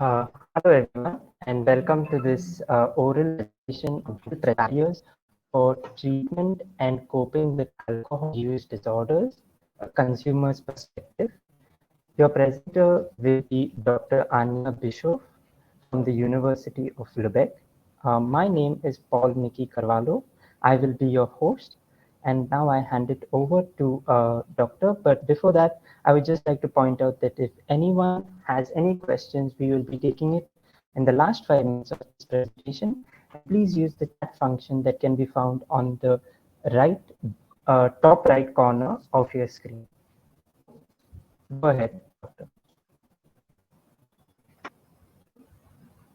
Hello everyone, and welcome to this oral presentation on barriers for treatment and coping with alcohol use disorders, a consumer's perspective. Your presenter will be Dr. Anya Bischoff from the University of Lubeck. My name is Paul Miki Carvalho. I will be your host. And now I hand it over to Doctor. But before that, I would just like to point out that if anyone has any questions, we will be taking it in the last 5 minutes of this presentation. And please use the chat function that can be found on the right, top right corner of your screen. Go ahead, Doctor.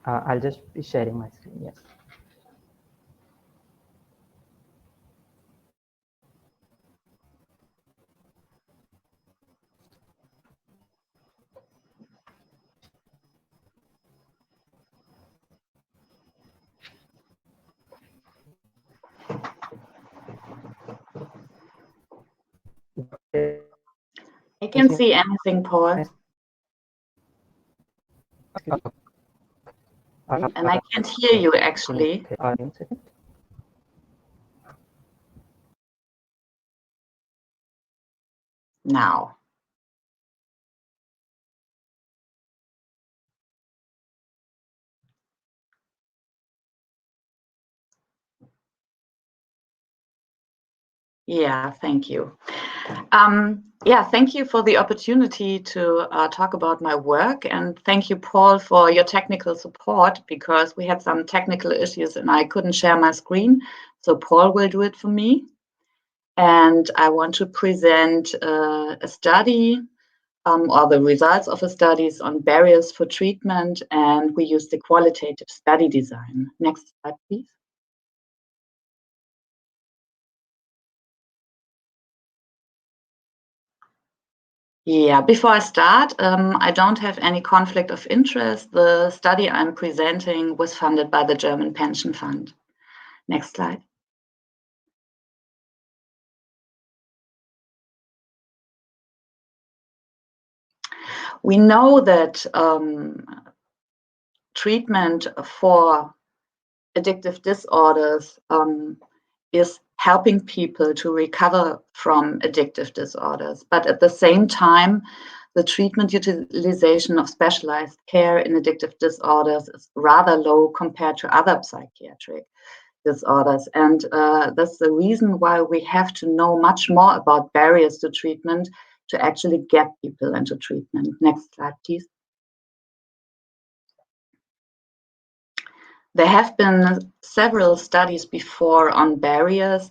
I'll just be sharing my screen. Yes. I can't see anything, Paul. And I can't hear you, actually. Now. Yeah, thank you. Yeah, thank you for the opportunity to talk about my work, and thank you, Paul, for your technical support, because we had some technical issues and I couldn't share my screen, so Paul will do it for me. And I want to present a study or the results of a studies on barriers for treatment, and we use the qualitative study design. Next slide, please. Yeah, before I start, I don't have any conflict of interest. The study I'm presenting was funded by the German Pension Fund. Next slide. We know that treatment for addictive disorders is helping people to recover from addictive disorders. But at the same time, the treatment utilization of specialized care in addictive disorders is rather low compared to other psychiatric disorders. And that's the reason why we have to know much more about barriers to treatment to actually get people into treatment. Next slide, please. There have been several studies before on barriers,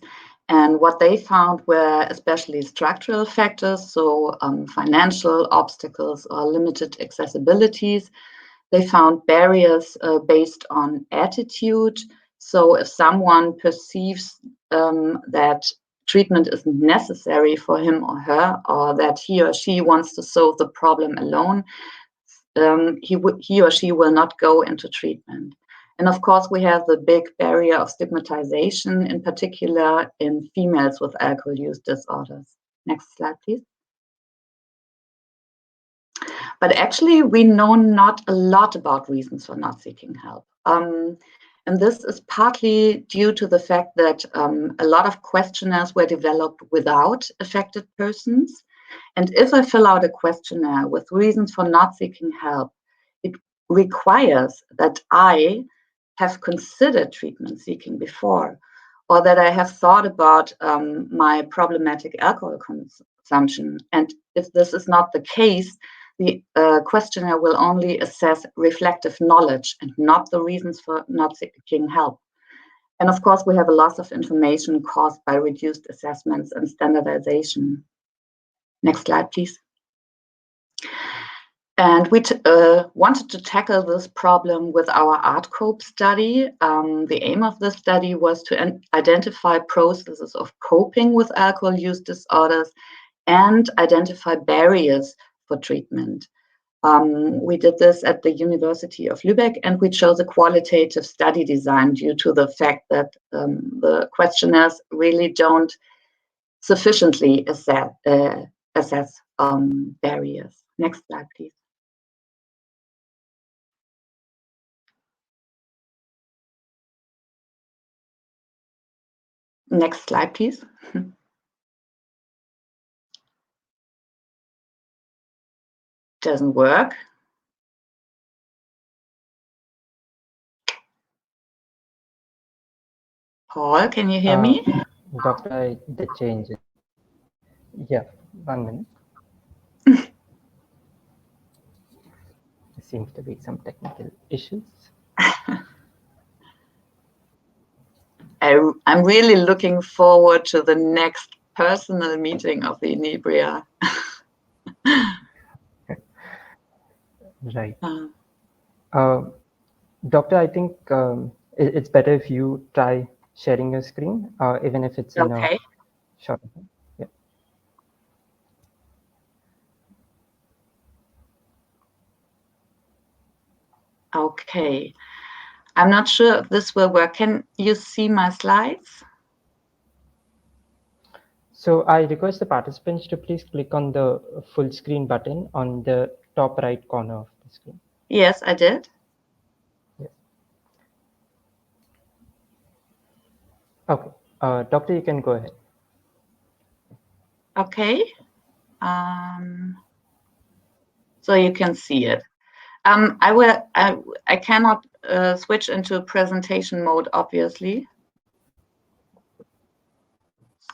and what they found were especially structural factors, so financial obstacles or limited accessibilities. They found barriers based on attitude. So if someone perceives that treatment isn't necessary for him or her, or that he or she wants to solve the problem alone, he or she will not go into treatment. And of course, we have the big barrier of stigmatization, in particular in females with alcohol use disorders. Next slide, please. But actually, we know not a lot about reasons for not seeking help. And this is partly due to the fact that a lot of questionnaires were developed without affected persons. And if I fill out a questionnaire with reasons for not seeking help, it requires that I have considered treatment seeking before, or that I have thought about my problematic alcohol consumption. And if this is not the case, the questionnaire will only assess reflective knowledge and not the reasons for not seeking help. And of course, we have a loss of information caused by reduced assessments and standardization. Next slide, please. And we wanted to tackle this problem with our ART-COPE study. The aim of this study was to identify processes of coping with alcohol use disorders and identify barriers for treatment. We did this at the University of Lubeck, and we chose a qualitative study design due to the fact that the questionnaires really don't sufficiently assess barriers. Next slide, please. Next slide, please. Doesn't work. Paul, can you hear me? Doctor, I did change it. Yeah, 1 minute. There seems to be some technical issues. I'm really looking forward to the next personal meeting of the Inebria. Right. Doctor, I think it's better if you try sharing your screen, even if it's in Okay. a short. Yeah. Okay. I'm not sure if this will work. Can you see my slides? So I request the participants to please click on the full screen button on the top right corner of the screen. Yes, I did. Yes. Okay. Doctor, you can go ahead. Okay. So you can see it. I cannot switch into presentation mode, obviously.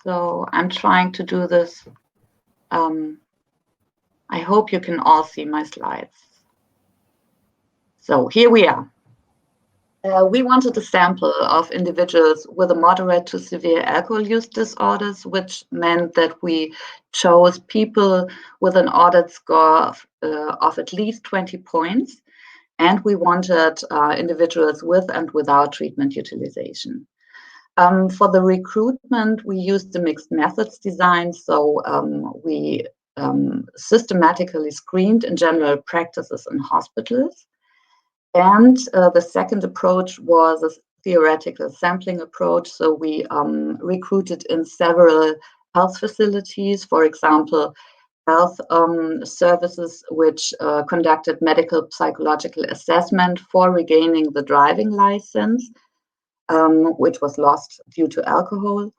So I'm trying to do this. I hope you can all see my slides. So here we are. We wanted a sample of individuals with a moderate to severe alcohol use disorders, which meant that we chose people with an audit score of at least 20 points. And we wanted individuals with and without treatment utilization. For the recruitment, we used the mixed methods design. So we systematically screened in general practices in hospitals. And the second approach was a theoretical sampling approach. So we recruited in several health facilities, for example, health services which conducted medical psychological assessment for regaining the driving license, which was lost due to alcohol,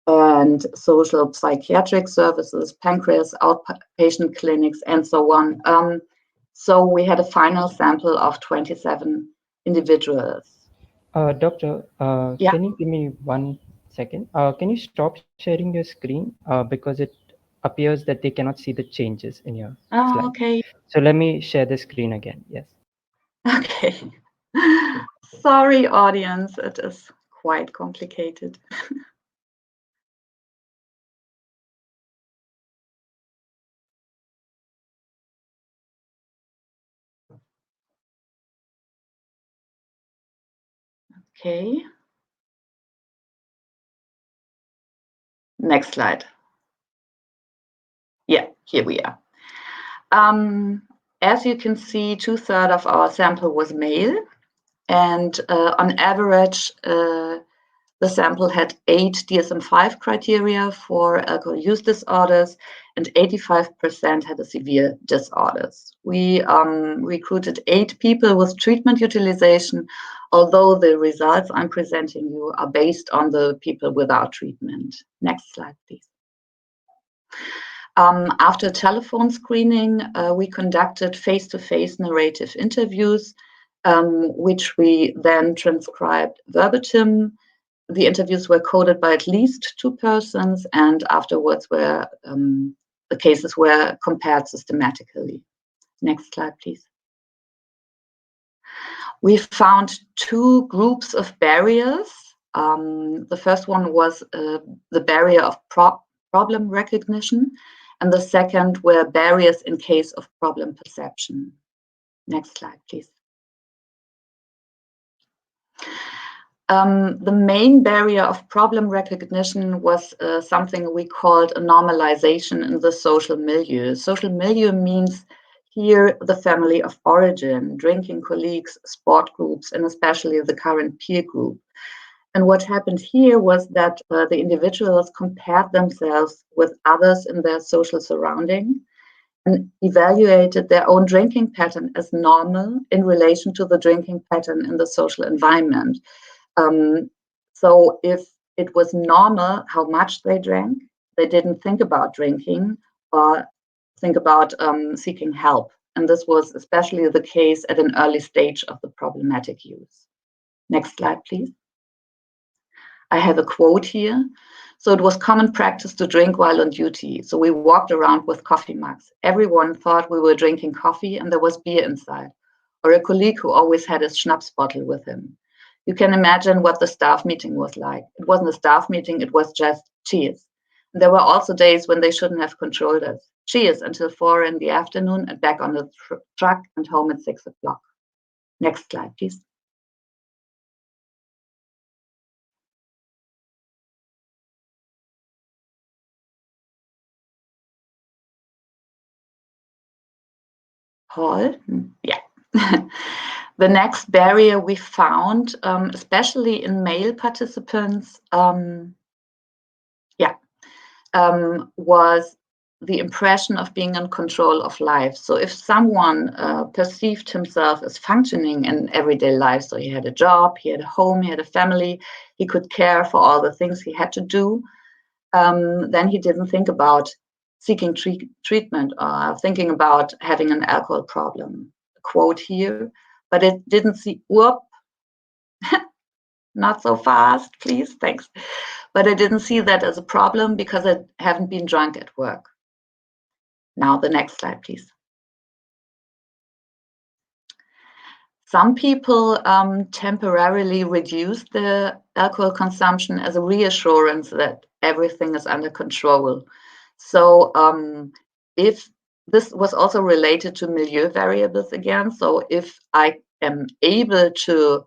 and social psychiatric services, pancreas outpatient clinics, and so on. So we had a final sample of 27 individuals. Doctor, Yeah. can you give me 1 second? Can you stop sharing your screen because it appears that they cannot see the changes in your slide. Okay. So let me share the screen again. Yes. Okay. Sorry, audience. It is quite complicated. Okay. Next slide. Yeah, here we are. As you can see, 2/3 of our sample was male, and on average, the sample had 8 DSM-5 criteria for alcohol use disorders, and 85% had a severe disorders. We recruited 8 people with treatment utilization, although the results I'm presenting you are based on the people without treatment. Next slide, please. After telephone screening, we conducted face-to-face narrative interviews, which we then transcribed verbatim. The interviews were coded by at least 2 persons, and afterwards the cases were compared systematically. Next slide, please. We found 2 groups of barriers. The first one was the barrier of problem recognition, and the second were barriers in case of problem perception. Next slide, please. The main barrier of problem recognition was something we called a normalization in the social milieu. Social milieu means here the family of origin, drinking colleagues, sport groups, and especially the current peer group. And what happened here was that the individuals compared themselves with others in their social surrounding and evaluated their own drinking pattern as normal in relation to the drinking pattern in the social environment. So if it was normal how much they drank. They didn't think about drinking or think about seeking help. And this was especially the case at an early stage of the problematic use. Next slide, please. I have a quote here. So it was common practice to drink while on duty. So we walked around with coffee mugs. Everyone thought we were drinking coffee and there was beer inside. Or a colleague who always had his schnapps bottle with him. You can imagine what the staff meeting was like. It wasn't a staff meeting, it was just cheers. And there were also days when they shouldn't have controlled us. Cheers until 4 in the afternoon and back on the truck and home at 6 o'clock. Next slide, please. Paul? Yeah. The next barrier we found, especially in male participants, was the impression of being in control of life. So if someone perceived himself as functioning in everyday life, so he had a job, he had a home, he had a family, he could care for all the things he had to do, then he didn't think about seeking treatment or thinking about having an alcohol problem. Quote here, but it didn't see, whoop, not so fast, please, thanks. But I didn't see that as a problem because I haven't been drunk at work. Now the next slide, please. Some people temporarily reduce the alcohol consumption as a reassurance that everything is under control. So if this was also related to milieu variables again, so if I am able to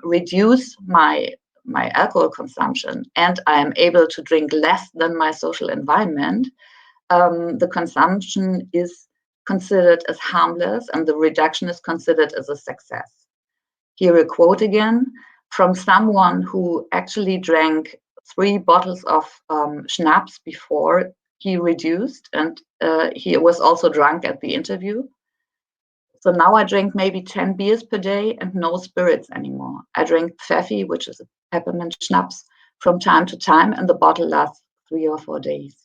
reduce my alcohol consumption and I am able to drink less than my social environment, the consumption is considered as harmless and the reduction is considered as a success. Here a quote again from someone who actually drank 3 bottles of schnapps before he reduced, and he was also drunk at the interview. So now I drink maybe 10 beers per day and no spirits anymore. I drink Pfeffi, which is a peppermint schnapps, from time to time, and the bottle lasts 3 or 4 days.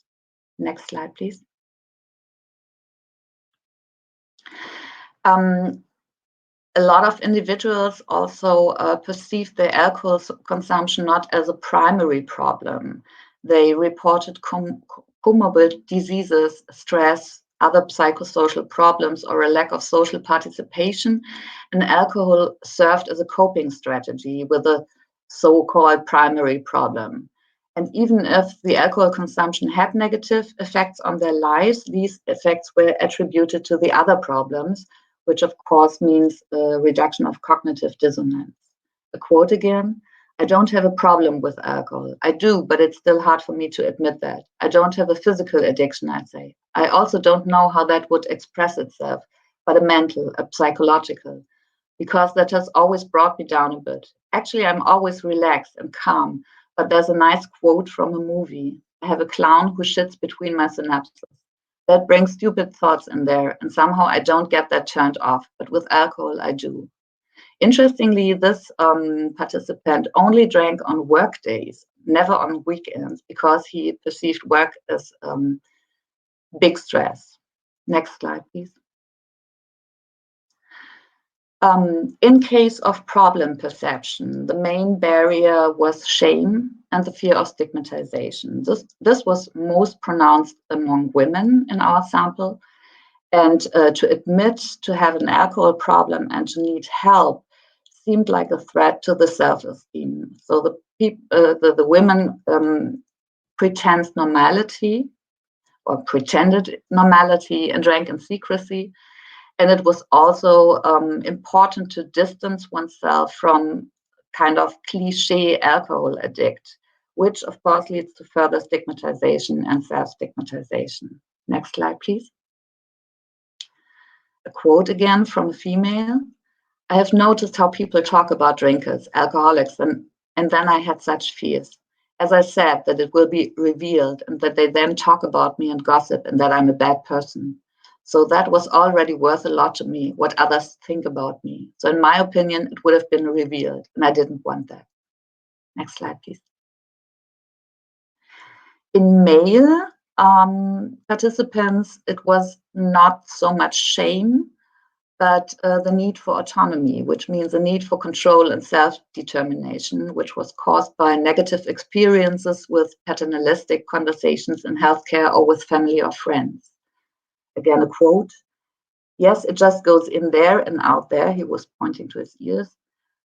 Next slide, please. A lot of individuals also perceive their alcohol consumption not as a primary problem. They reported comorbid diseases, stress, other psychosocial problems, or a lack of social participation, and alcohol served as a coping strategy with a so-called primary problem. And even if the alcohol consumption had negative effects on their lives, these effects were attributed to the other problems, which of course means a reduction of cognitive dissonance. A quote again, I don't have a problem with alcohol. I do, but it's still hard for me to admit that. I don't have a physical addiction, I'd say. I also don't know how that would express itself, but a mental, a psychological, because that has always brought me down a bit. Actually, I'm always relaxed and calm, but there's a nice quote from a movie. I have a clown who shits between my synapses. That brings stupid thoughts in there, and somehow I don't get that turned off, but with alcohol, I do. Interestingly, this participant only drank on work days, never on weekends, because he perceived work as big stress. Next slide, please. In case of problem perception, the main barrier was shame and the fear of stigmatization. This was most pronounced among women in our sample. And to admit to have an alcohol problem and to need help seemed like a threat to the self-esteem. So the women pretend normality or pretended normality and drank in secrecy. And it was also important to distance oneself from kind of cliche alcohol addict, which of course leads to further stigmatization and self-stigmatization. Next slide, please. A quote again from a female. I have noticed how people talk about drinkers, alcoholics, and then I had such fears. As I said, that it will be revealed and that they then talk about me and gossip and that I'm a bad person. So that was already worth a lot to me, what others think about me. So in my opinion, it would have been revealed and I didn't want that. Next slide, please. In male participants, it was not so much shame, but the need for autonomy, which means the need for control and self-determination, which was caused by negative experiences with paternalistic conversations in healthcare or with family or friends. Again, a quote, "Yes, it just goes in there and out there." He was pointing to his ears.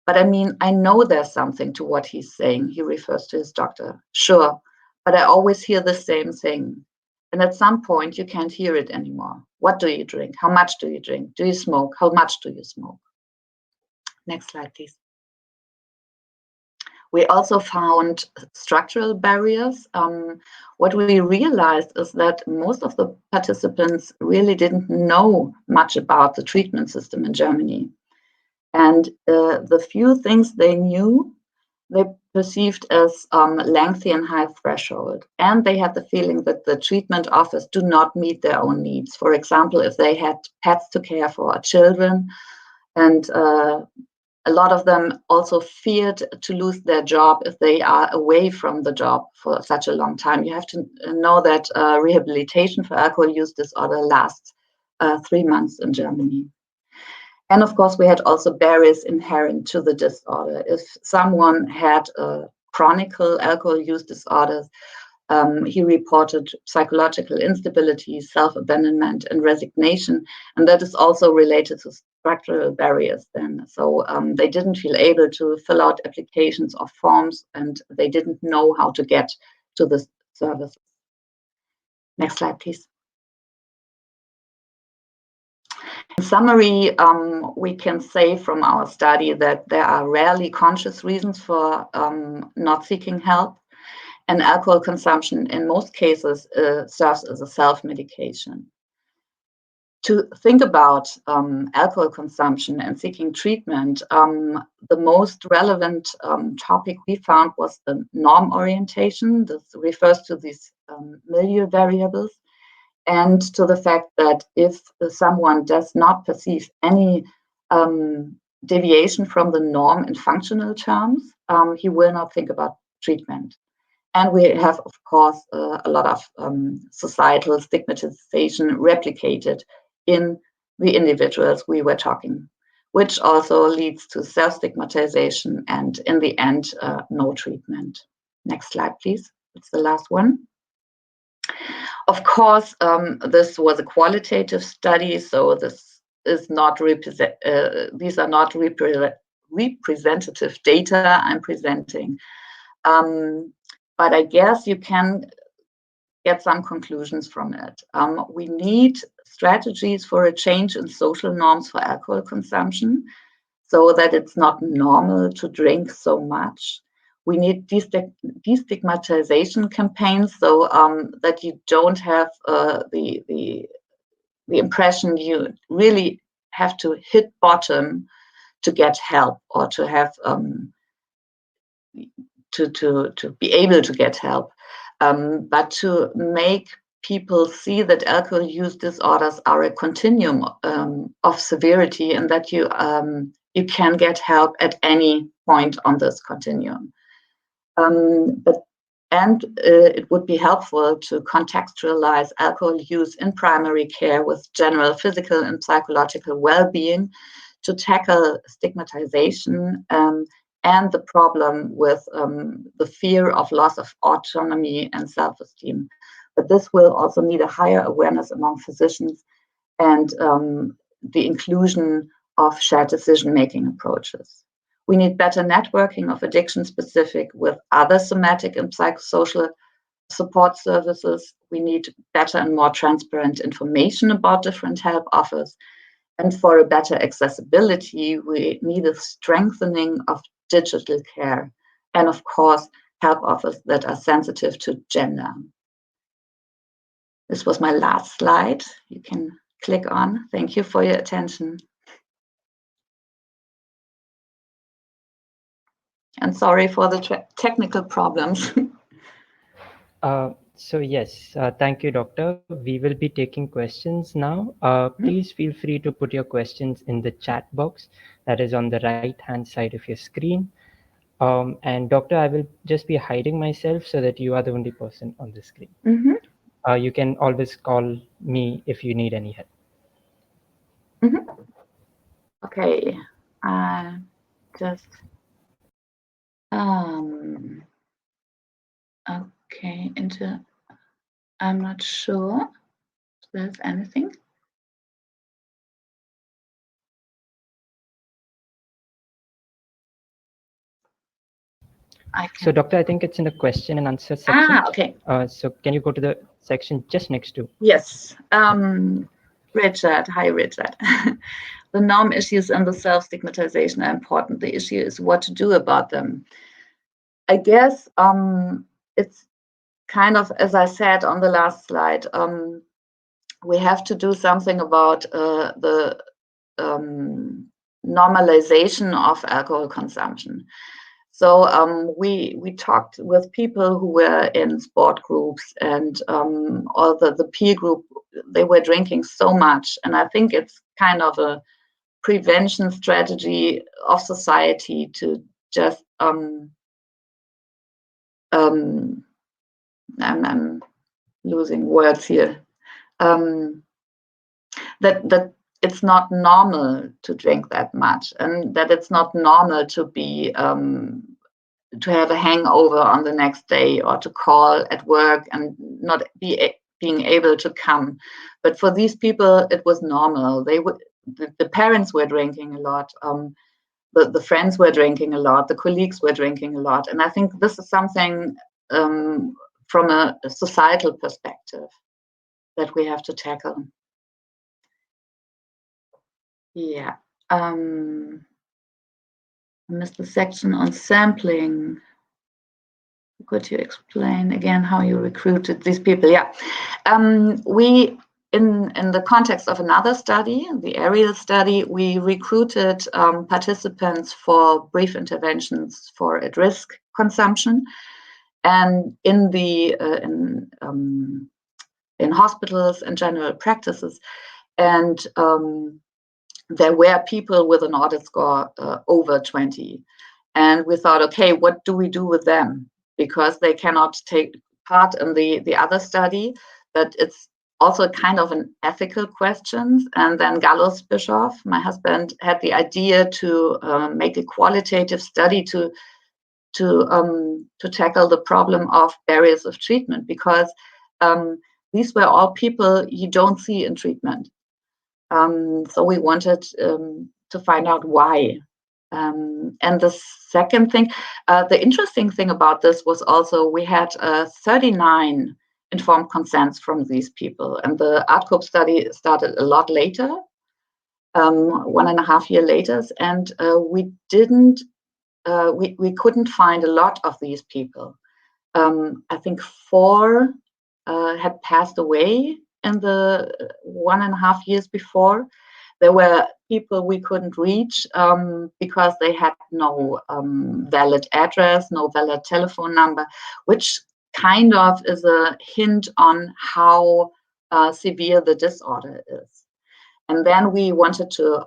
"But I mean, I know there's something to what he's saying." He refers to his doctor. "Sure, but I always hear the same thing. And at some point, you can't hear it anymore. What do you drink? How much do you drink? Do you smoke? How much do you smoke?" Next slide, please. We also found structural barriers. What we realized is that most of the participants really didn't know much about the treatment system in Germany. And the few things they knew, they perceived as lengthy and high threshold. And they had the feeling that the treatment offers do not meet their own needs. For example, if they had pets to care for, children, and a lot of them also feared to lose their job if they are away from the job for such a long time. You have to know that rehabilitation for alcohol use disorder lasts 3 months in Germany. And of course, we had also barriers inherent to the disorder. If someone had a chronic alcohol use disorders, he reported psychological instability, self-abandonment, and resignation. And that is also related to structural barriers then. So they didn't feel able to fill out applications or forms, and they didn't know how to get to the services. Next slide, please. In summary, we can say from our study that there are rarely conscious reasons for not seeking help, and alcohol consumption in most cases serves as a self-medication. To think about alcohol consumption and seeking treatment, the most relevant topic we found was the norm orientation. This refers to these milieu variables, and to the fact that if someone does not perceive any deviation from the norm in functional terms, he will not think about treatment. And we have, of course, a lot of societal stigmatization replicated in the individuals we were talking, which also leads to self-stigmatization and, in the end, no treatment. Next slide, please. It's the last one. Of course, this was a qualitative study, so this is not these are not representative data I'm presenting. But I guess you can get some conclusions from it. We need strategies for a change in social norms for alcohol consumption so that it's not normal to drink so much. We need destigmatization campaigns so that you don't have the impression you really have to hit bottom to get help or to have to be able to get help, but to make people see that alcohol use disorders are a continuum of severity and that you can get help at any point on this continuum. It would be helpful to contextualize alcohol use in primary care with general physical and psychological well-being to tackle stigmatization and the problem with the fear of loss of autonomy and self-esteem. But this will also need a higher awareness among physicians and the inclusion of shared decision-making approaches. We need better networking of addiction-specific with other somatic and psychosocial support services. We need better and more transparent information about different help offers. And for a better accessibility, we need a strengthening of digital care and, of course, help offers that are sensitive to gender. This was my last slide. You can click on. Thank you for your attention. And sorry for the technical problems. So yes, thank you, Doctor. We will be taking questions now. Please feel free to put your questions in the chat box that is on the right-hand side of your screen. And doctor, I will just be hiding myself so that you are the only person on the screen. You can always call me if you need any help. Okay, just okay, I'm not sure if there's anything. So, doctor, I think it's in the question and answer section. Okay. So, can you go to the section just next to? Yes. Richard, hi, Richard. The norm issues and the self-stigmatization are important. The issue is what to do about them. I guess it's kind of, as I said on the last slide, we have to do something about the normalization of alcohol consumption. So we talked with people who were in sport groups and all the peer group, they were drinking so much. And I think it's kind of a prevention strategy of society to just I'm losing words here. That it's not normal to drink that much, and that it's not normal to be to have a hangover on the next day, or to call at work and not being able to come. But for these people, it was normal. They would the parents were drinking a lot. The friends were drinking a lot. The colleagues were drinking a lot, and I think this is something from a societal perspective that we have to tackle. Yeah. I missed the section on sampling. Could you explain again how you recruited these people? Yeah. We, in the context of another study, the AUD study, we recruited participants for brief interventions for at-risk consumption, and in hospitals and general practices, and there were people with an audit score over 20. And we thought, okay, what do we do with them? Because they cannot take part in the other study, but it's also kind of an ethical question. And then Gallus Bischoff, my husband, had the idea to make a qualitative study to tackle the problem of barriers of treatment, because these were all people you don't see in treatment. So we wanted to find out why. And the second thing, the interesting thing about this was also we had 39 informed consents from these people. And the AUD study started a lot later, 1.5 years later. And we couldn't find a lot of these people. I think 4 had passed away in the 1.5 years before. There were people we couldn't reach because they had no valid address, no valid telephone number, which kind of is a hint on how severe the disorder is. And then we wanted to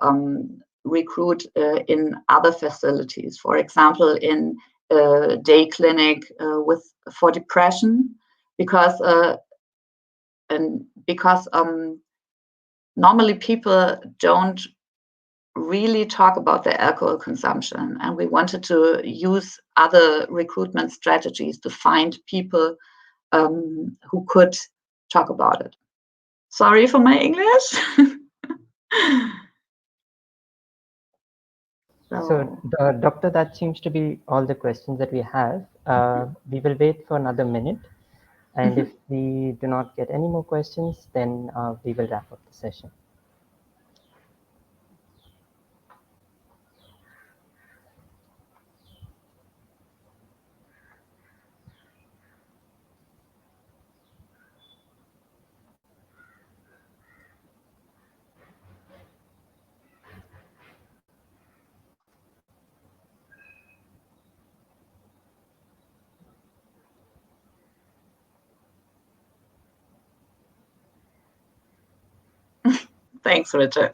recruit in other facilities, for example, in a day clinic for depression, because normally people don't really talk about their alcohol consumption, and we wanted to use other recruitment strategies to find people who could talk about it. Sorry for my English. So, doctor, that seems to be all the questions that we have. We will wait for another minute. And if we do not get any more questions, then we will wrap up the session. Thanks, Richard.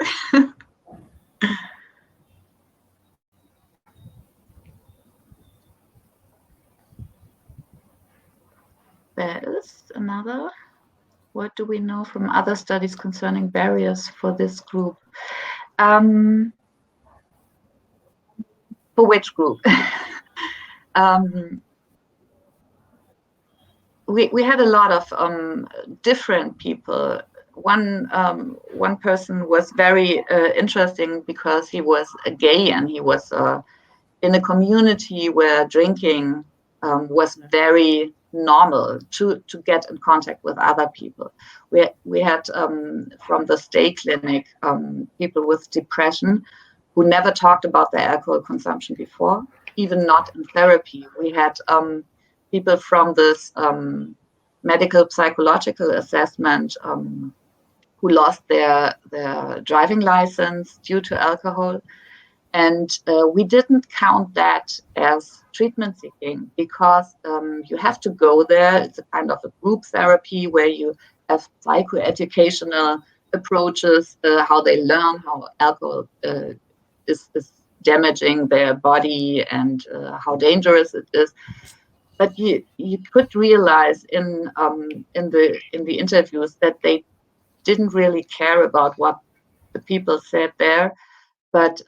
another. What do we know from other studies concerning barriers for this group? For which group? We had a lot of different people. One person was very interesting because he was a gay and he was in a community where drinking was very normal to get in contact with other people. We had from the state clinic people with depression who never talked about their alcohol consumption before, even not in therapy. We had people from this medical psychological assessment who lost their driving license due to alcohol. And we didn't count that as treatment seeking because you have to go there. It's a kind of a group therapy where you have psychoeducational approaches, how they learn how alcohol is damaging their body and how dangerous it is. But you could realize in the interviews that they didn't really care about what the people said there, but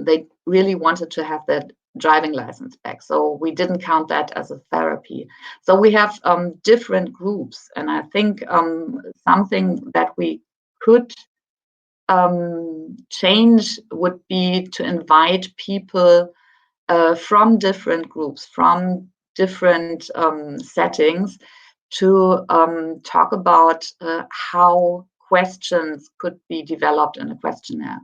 they really wanted to have that driving license back. So we didn't count that as a therapy. So we have different groups, and I think something that we could change would be to invite people from different groups, from different settings, to talk about how questions could be developed in a questionnaire.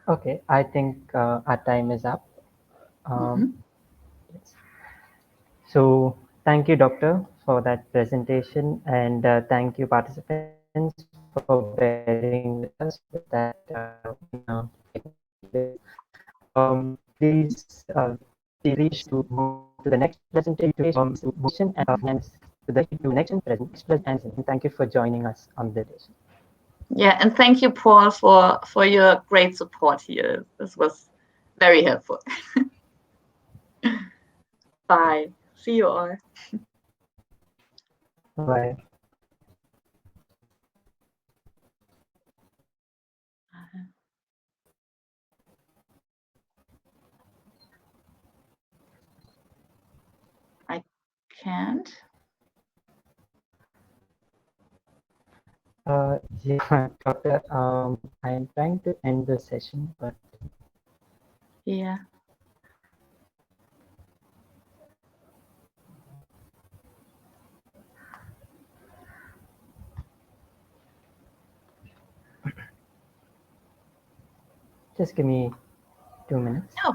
Okay, I think our time is up. Yes. So thank you, Doctor, for that presentation, and thank you, participants, for bearing with us with that please feel free to move to the next presentation and to next presentation. And thank you for joining us on the presentation. Yeah, and thank you, Paul, for your great support here. This was very helpful. Bye. See you all. Bye. I can't. Yeah, Doctor, I'm trying to end the session, but yeah. Just give me 2 minutes. Oh.